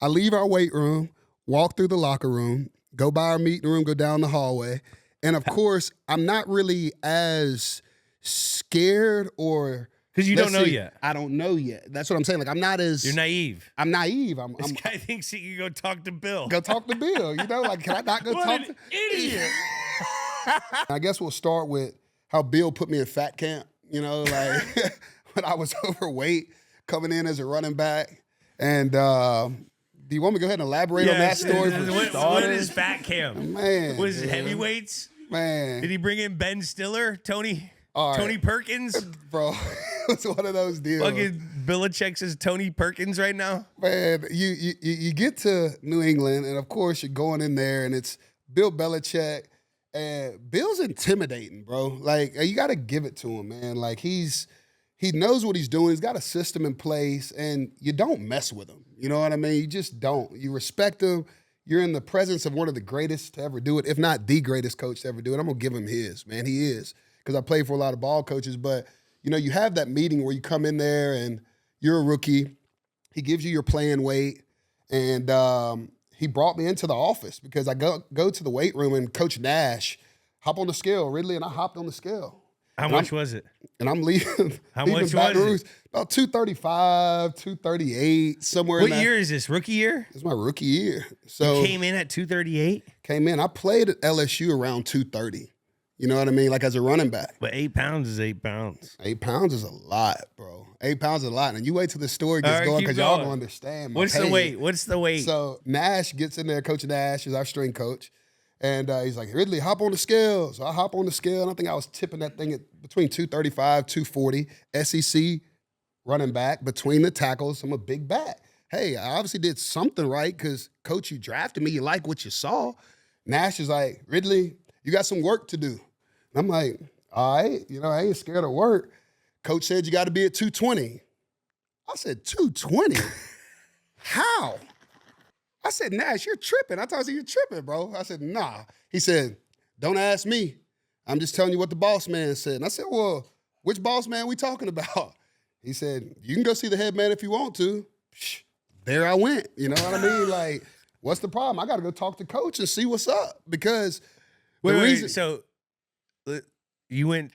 I leave our weight room, walk through the locker room, go by our meeting room, go down the hallway. And of course, I'm not really as scared or because you don't know yet. I don't know yet. That's what I'm saying. Like I'm not as You're naive. I'm naive. This guy thinks he can go talk to Bill. Go talk to Bill. You know, like can I not go what talk an to idiot? I guess we'll start with how Bill put me in fat camp. You know, like when I was overweight, coming in as a running back. And do you want me to go ahead and elaborate on that story? What is fat camp? Man. Was it heavyweights? Man. Did he bring in Ben Stiller? Tony Perkins? Bro, it's one of those deals. Fucking Belichick says Tony Perkins right now. Man, you get to New England, and of course you're going in there, and it's Bill Belichick. And Bill's intimidating, bro. Like, you got to give it to him, man. Like, he knows what he's doing. He's got a system in place, and you don't mess with him. You know what I mean? You just don't. You respect him. You're in the presence of one of the greatest to ever do it, if not the greatest coach to ever do it. I'm going to give him his, man. He is. Because I played for a lot of ball coaches. But, you know, you have that meeting where you come in there, and you're a rookie. He gives you your playing weight, and he brought me into the office because I go to the weight room and Coach Nash hop on the scale, Ridley, and I hopped on the scale. How much was it? And I'm leaving. How much was it? About 235, 238, somewhere in that. What year is this? Rookie year? It's my rookie year. So you came in at 238? Came in. I played at LSU around 230. You know what I mean? Like as a running back. But 8 pounds is 8 pounds. 8 pounds is a lot, bro. 8 pounds is a lot. And you wait till the story gets going because y'all don't understand. What's the weight? What's the weight? So Nash gets in there. Coach Nash is our strength coach. And he's like, Ridley, hop on the scale. So I hop on the scale, and I think I was tipping that thing at between 235, 240. SEC running back between the tackles. I'm a big back. Hey, I obviously did something right because, Coach, you drafted me. You like what you saw. Nash is like, Ridley, you got some work to do. And I'm like, all right, you know, I ain't scared of work. Coach said you got to be at 220. I said, 220? How? I said, Nash, you're tripping. I told him, you're tripping, bro. I said, nah. He said, don't ask me. I'm just telling you what the boss man said. And I said, well, which boss man we talking about? He said, you can go see the head man if you want to. There I went. You know what I mean? Like, what's the problem? I got to go talk to Coach and see what's up because wait, so you went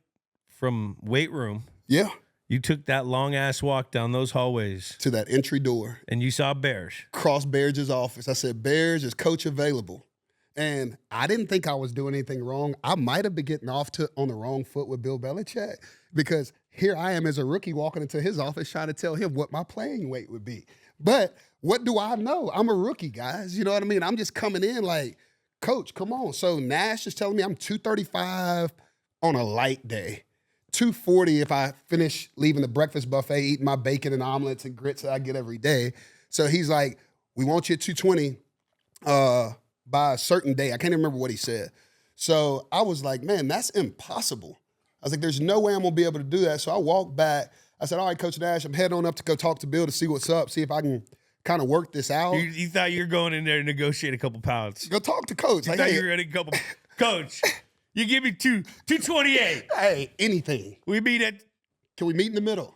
from weight room. Yeah. You took that long-ass walk down those hallways. To that entry door. And you saw Bears. Cross Bears' office. I said, Bears, is Coach available? And I didn't think I was doing anything wrong. I might have been getting off on the wrong foot with Bill Belichick because here I am as a rookie walking into his office trying to tell him what my playing weight would be. But what do I know? I'm a rookie, guys. You know what I mean? I'm just coming in like, Coach, come on. So Nash is telling me I'm 235 on a light day. 240 if I finish leaving the breakfast buffet, eating my bacon and omelets and grits that I get every day. So he's like, we want you at 220 by a certain day. I can't remember what he said. So I was like, man, that's impossible. I was like, there's no way I'm going to be able to do that. So I walked back. I said, all right, Coach Nash, I'm heading on up to go talk to Bill to see what's up, see if I can kind of work this out. You thought you were going in there to negotiate a couple pounds. Go talk to Coach. You thought you were getting a couple. Coach, you give me 228. Hey, anything. Can we meet in the middle?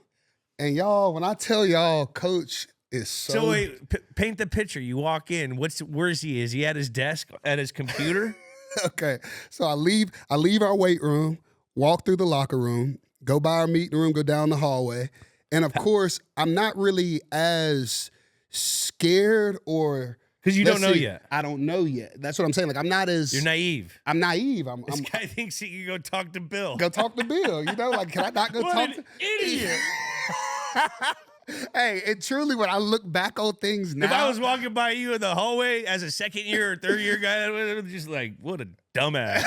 And y'all, when I tell y'all, Coach is so wait, paint the picture. You walk in. Where is he? Is he at his desk at his computer? Okay. So I leave our weight room, walk through the locker room, go by our meeting room, go down the hallway. And of course, I'm not really as scared or because you don't know yet. I don't know yet. That's what I'm saying. Like I'm not as you're naive. I'm naive. This guy thinks he can go talk to Bill. Go talk to Bill. You know, like can I not go talk to idiot? Hey, and truly, when I look back on things now, if I was walking by you in the hallway as a second year or third year guy, I would just like, what a dumbass.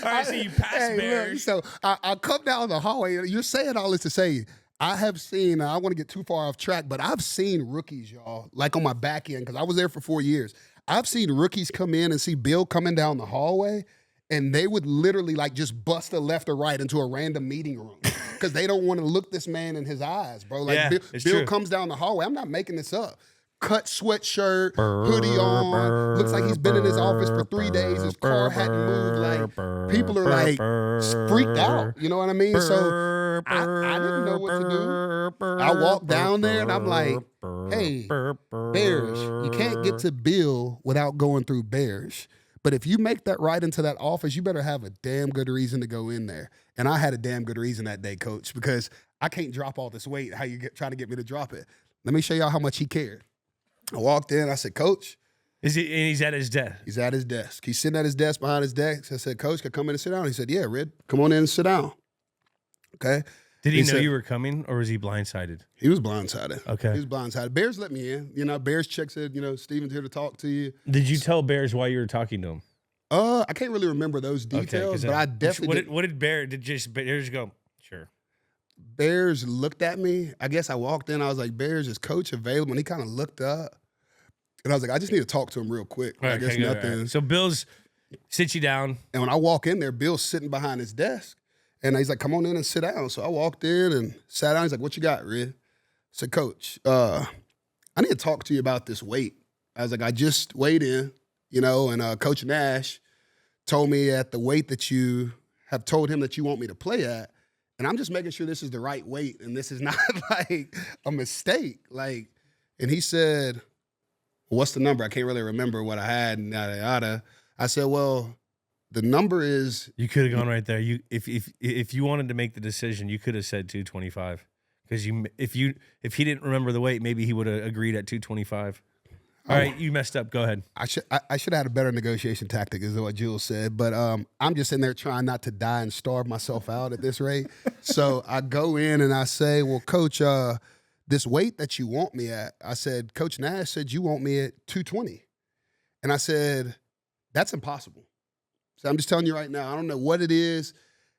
All right, so you passed Bears. Look, so I come down the hallway. You're saying all this to say, I have seen, I don't want to get too far off track, but I've seen rookies, y'all, like on my back end, because I was there for 4 years. I've seen rookies come in and see Bill coming down the hallway, and they would literally like just bust a left or right into a random meeting room because they don't want to look this man in his eyes, bro. Like yeah, Bill comes down the hallway. I'm not making this up. Cut sweatshirt, hoodie on. Looks like he's been in his office for 3 days. His car hadn't moved. Like people are like freaked out. You know what I mean? So I didn't know what to do. I walked down there and I'm like, hey, Bears, you can't get to Bill without going through Bears. But if you make that right into that office, you better have a damn good reason to go in there. And I had a damn good reason that day, Coach, because I can't drop all this weight. How you trying to get me to drop it? Let me show y'all how much he cared. I walked in. I said, Coach. And he's at his desk? He's at his desk. He's sitting at his desk behind his desk. I said, Coach, can I come in and sit down? He said, yeah, Red, come on in and sit down. Okay. Did he know you were coming, or was he blindsided? He was blindsided. Okay. He was blindsided. Bears let me in. You know, Bears check said, Steven's here to talk to you. Did you tell Bears why you were talking to him? I can't really remember those details, but I definitely. What did Bears go? Sure. Bears looked at me. I guess I walked in. I was like, Bears, is Coach available? And he kind of looked up. And I was like, I just need to talk to him real quick. I guess nothing. Right. So Bill's sits you down. And when I walk in there, Bill's sitting behind his desk. And he's like, come on in and sit down. So I walked in and sat down. He's like, what you got, Red? I said, Coach, I need to talk to you about this weight. I was like, I just weighed in, and Coach Nash told me at the weight that you have told him that you want me to play at. And I'm just making sure this is the right weight and this is not like a mistake. And he said, well, what's the number? I can't really remember what I had and yada, yada. I said, well, the number is. You could have gone right there. If you wanted to make the decision, you could have said 225. Because if he didn't remember the weight, maybe he would have agreed at 225. All right, you messed up. Go ahead. I should have had a better negotiation tactic, is what Jules said. But I'm just in there trying not to die and starve myself out at this rate. So I go in and I say, well, Coach, this weight that you want me at, I said, Coach Nash said you want me at 220. And I said, that's impossible. So I'm just telling you right now, I don't know what it is.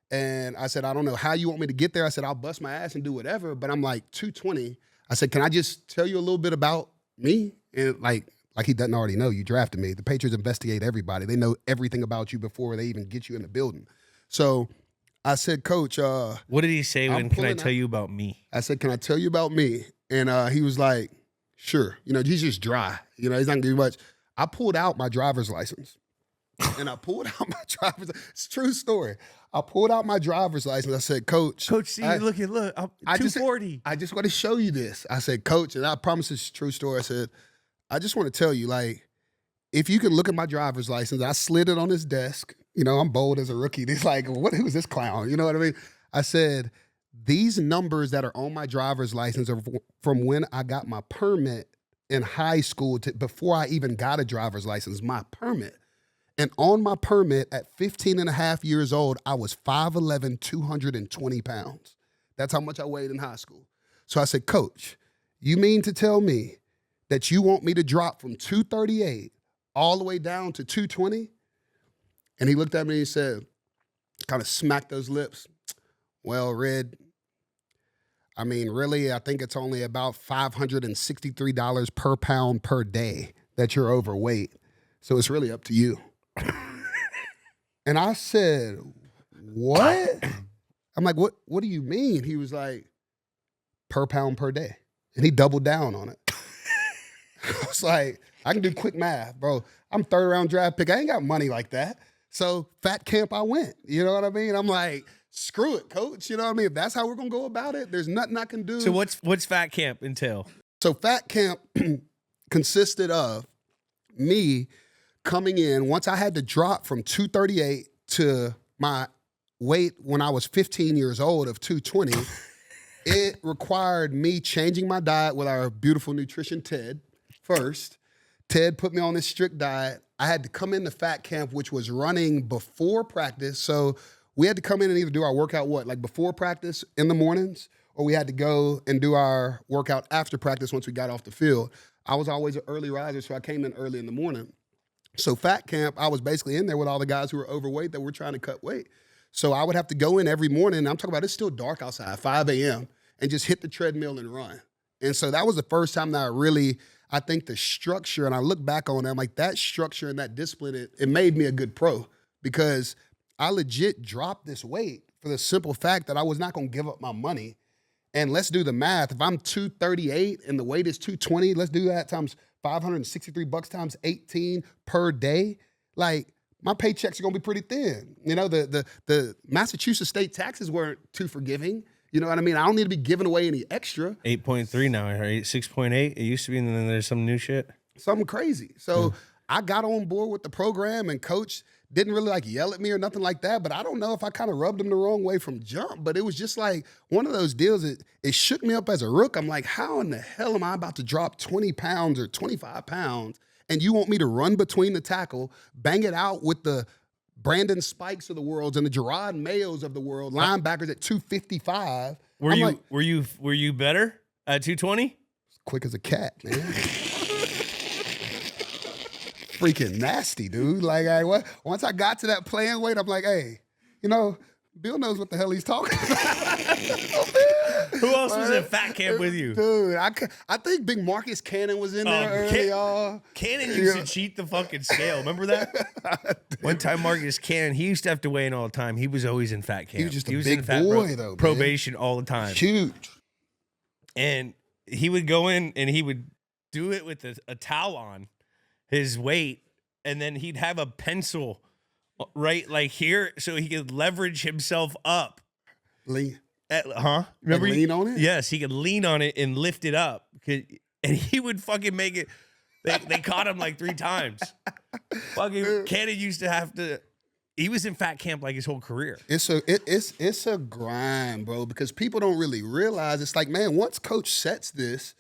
And I said, I don't know how you want me to get there. I said, I'll bust my ass and do whatever. But I'm like, 220. I said, can I just tell you a little bit about me? And like he doesn't already know, you drafted me. The Patriots investigate everybody. They know everything about you before they even get you in the building. So I said, Coach. What did he say when, can I tell you about me? I said, can I tell you about me? And he was like, sure. He's just dry. He's not going to do much. I pulled out my driver's license. And I pulled out my driver's license. It's a true story. I pulled out my driver's license. I said, Coach. Coach, see, look, I'm 240. I just want to show you this. I said, Coach, and I promise it's a true story. I said, I just want to tell you, if you can look at my driver's license, I slid it on his desk. I'm bold as a rookie. He's like, who's this clown? You know what I mean? I said, these numbers that are on my driver's license are from when I got my permit in high school before I even got a driver's license, my permit. And on my permit at 15 and a half years old, I was 5'11", 220 pounds. That's how much I weighed in high school. So I said, Coach, you mean to tell me that you want me to drop from 238 all the way down to 220? And he looked at me and he said, kind of smacked those lips. Well, Red, I mean, really, I think it's only about $563 per pound per day that you're overweight. So it's really up to you. And I said, what? I'm like, what do you mean? He was like, per pound per day. And he doubled down on it. I was like, I can do quick math, bro. I'm third round draft pick. I ain't got money like that. So fat camp I went. You know what I mean? I'm like, screw it, Coach. You know what I mean? If that's how we're going to go about it, there's nothing I can do. So what's fat camp entail? So fat camp consisted of me coming in. Once I had to drop from 238 to my weight when I was 15 years old of 220, it required me changing my diet with our beautiful nutrition Ted first. Ted put me on this strict diet. I had to come into fat camp, which was running before practice. So we had to come in and either do our workout, before practice in the mornings, or we had to go and do our workout after practice once we got off the field. I was always an early riser, so I came in early in the morning. So fat camp, I was basically in there with all the guys who were overweight that were trying to cut weight. So I would have to go in every morning, and I'm talking about it's still dark outside, 5 a.m., and just hit the treadmill and run. And so that was the first time that I think the structure, and I look back on it, I'm like, that structure and that discipline, it made me a good pro, because I legit dropped this weight for the simple fact that I was not going to give up my money. And let's do the math. If I'm 238 and the weight is 220, let's do that times $563 times 18 per day. Like, my paychecks are going to be pretty thin. The Massachusetts state taxes weren't too forgiving. You know what I mean? I don't need to be giving away any extra. 8.3 now, right? 6.8. It used to be, and then there's some new shit. Something crazy. So I got on board with the program, and coach didn't really like yell at me or nothing like that. But I don't know if I kind of rubbed him the wrong way from jump. But it was just like one of those deals. It shook me up as a rook. I'm like, how in the hell am I about to drop 20 pounds or 25 pounds? And you want me to run between the tackle, bang it out with the Brandon Spikes of the world and the Gerard Mayos of the world, linebackers at 255. Were you better at 220? Quick as a cat, man. Freaking nasty, dude. Like, once I got to that playing weight, I'm like, hey, Bill knows what the hell he's talking about. Who else was in fat camp with you? Dude, I think Big Marcus Cannon was in there early, y'all. Cannon used to cheat the fucking scale. Remember that? One time Marcus Cannon, he used to have to weigh in all the time. He was always in fat camp. He was just a big boy, though, probation all the time. Huge. And he would go in and he would do it with a towel on his weight, and then he'd have a pencil right like here so he could leverage himself up. Lean. Remember? Like lean on it? Yes, he could lean on it and lift it up. And he would fucking make it. They caught him like 3 times. Fucking Cannon used to have to. He was in fat camp like his whole career. It's a grind, bro, because people don't really realize. It's like, man, once coach sets this,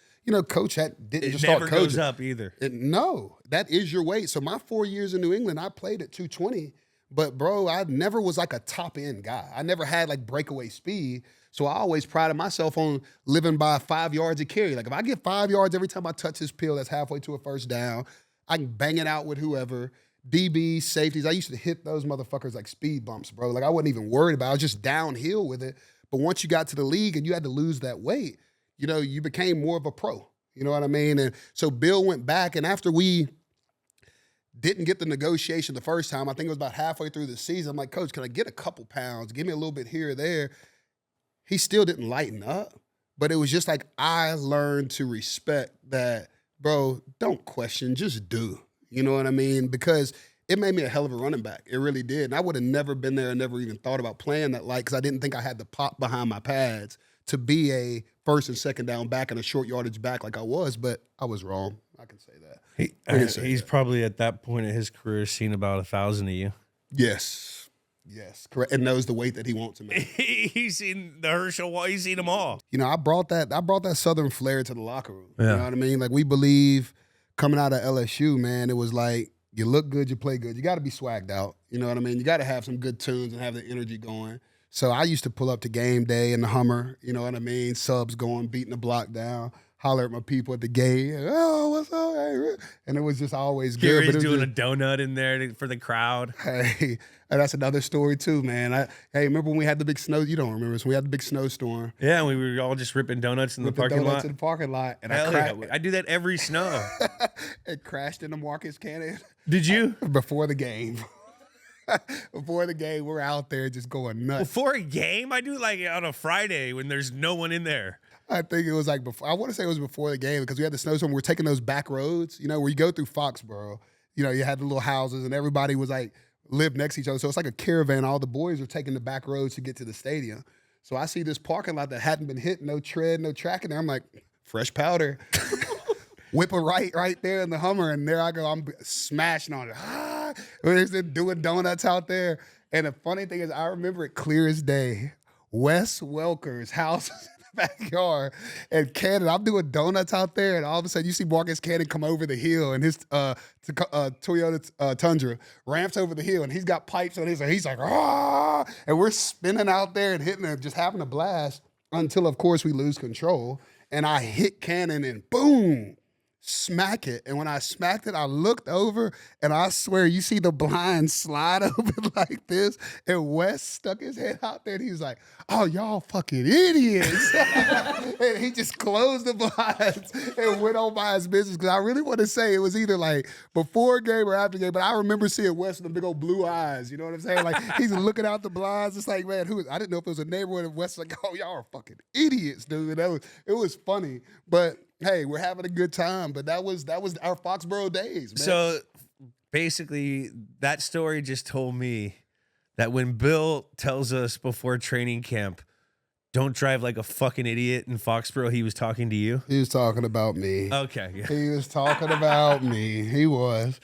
coach didn't just start coaching. It never goes up either. No, that is your weight. So my 4 years in New England, I played at 220. But, bro, I never was like a top-end guy. I never had, like, breakaway speed. So I always prided myself on living by 5 yards a carry. Like, if I get 5 yards every time I touch this peel that's halfway to a first down, I can bang it out with whoever. DBs, safeties. I used to hit those motherfuckers like speed bumps, bro. Like, I wasn't even worried about it. I was just downhill with it. But once you got to the league and you had to lose that weight, you became more of a pro. You know what I mean? And so Bill went back, and after we didn't get the negotiation the first time, I think it was about halfway through the season, I'm like, Coach, can I get a couple pounds? Give me a little bit here or there. He still didn't lighten up, but it was just like I learned to respect that, bro, don't question, just do. You know what I mean? Because it made me a hell of a running back. It really did. And I would have never been there and never even thought about playing that light because I didn't think I had the pop behind my pads to be a first and second down back and a short yardage back like I was, but I was wrong. I can say that. He's probably at that point in his career seen about 1,000 of you. Yes, correct, and knows the weight that he wants to make. He's seen the Herschel. He's seen them all. I brought that Southern flair to the locker room. Yeah. You know what I mean? Like we believe coming out of LSU, man, it was like you look good, you play good. You got to be swagged out. You know what I mean? You got to have some good tunes and have the energy going. So I used to pull up to game day in the Hummer. You know what I mean? Subs going, beating the block down. Holler at my people at the gate. Oh, what's up? Hey, and it was just always good. He's doing a donut in there for the crowd. Hey, and that's another story too, man. Remember when we had the big snow? You don't remember this. When we had the big snowstorm. Yeah, we were all just ripping donuts in the parking lot. In the parking lot. And I do that every snow. It crashed into Marcus Cannon. Did you? Before the game. Before the game, we're out there just going nuts. Before a game? I do like on a Friday when there's no one in there. I think it was like before. I want to say it was before the game because we had the snowstorm. We were taking those back roads, where you go through Foxborough. You had the little houses and everybody was like lived next to each other. So it's like a caravan. All the boys are taking the back roads to get to the stadium. So I see this parking lot that hadn't been hit, no tread, no track in there. I'm like, fresh powder. Whip a right there in the Hummer, and there I go. I'm smashing on it. We're just doing donuts out there. And the funny thing is, I remember it clear as day. Wes Welker's house is in the backyard, and Cannon, I'm doing donuts out there, and all of a sudden you see Marcus Cannon come over the hill, and his Toyota Tundra ramps over the hill, and he's got pipes on his, and he's like, ah! And we're spinning out there and hitting it, just having a blast until, of course, we lose control. And I hit Cannon, and boom! Smack it. And when I smacked it, I looked over, and I swear, you see the blinds slide open like this, and Wes stuck his head out there, and he was like, oh, y'all fucking idiots. And he just closed the blinds and went on by his business, because I really want to say it was either like before game or after game, but I remember seeing Wes with the big old blue eyes, you know what I'm saying? Like, he's looking out the blinds. It's like, man, I didn't know if it was a neighborhood, and Wes was like, oh, y'all are fucking idiots, dude. It was funny, but hey, we're having a good time, but that was our Foxborough days, man. So basically, that story just told me that when Bill tells us before training camp, don't drive like a fucking idiot in Foxborough, he was talking to you? He was talking about me. Okay. He was talking about me. He was.